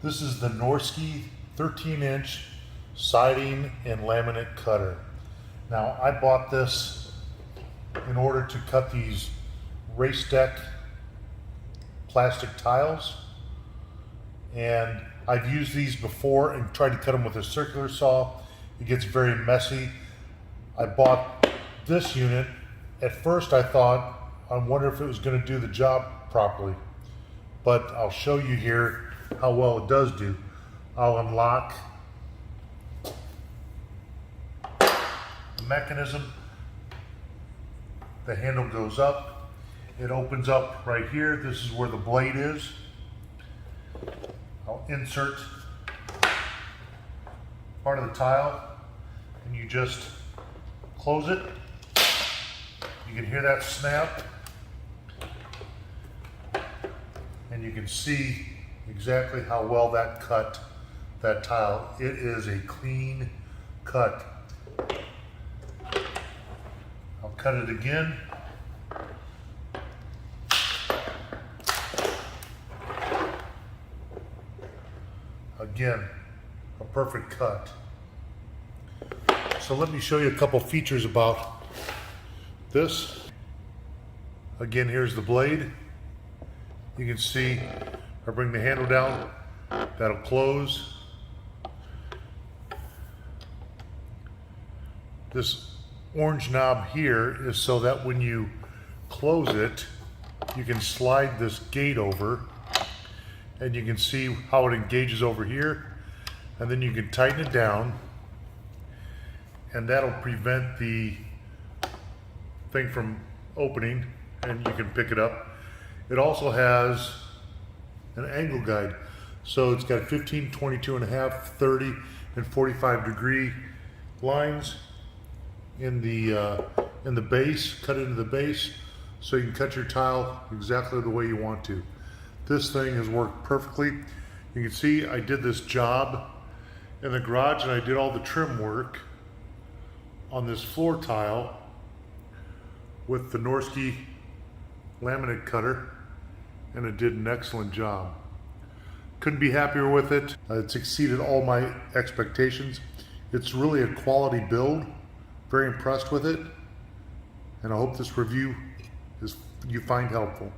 This is the Norski 13-inch siding and laminate cutter. Now, I bought this in order to cut these race deck plastic tiles, and I've used these before and tried to cut them with a circular saw. It gets very messy. I bought this unit. At first I thought, I wonder if it was going to do the job properly, but I'll show you here how well it does do. I'll unlock the mechanism. The handle goes up. It opens up right here. This is where the blade is. I'll insert part of the tile and you just close it. You can hear that snap and you can see exactly how well that cut that tile. It is a clean cut. I'll cut it again. Again, a perfect cut. So let me show you a couple features about this. Again, here's the blade. You can see I bring the handle down, that'll close. This orange knob here is so that when you close it, you can slide this gate over and you can see how it engages over here, and then you can tighten it down and that'll prevent the thing from opening and you can pick it up. It also has an angle guide, so it's got 15, 22 and a half, 30 and 45 degree lines in the base, cut into the base, so you can cut your tile exactly the way you want to. This thing has worked perfectly. You can see I did this job in the garage and I did all the trim work on this floor tile with the Norski laminate cutter, and it did an excellent job. Couldn't be happier with it. It's exceeded all my expectations. It's really a quality build. Very impressed with it, and I hope this review you find helpful.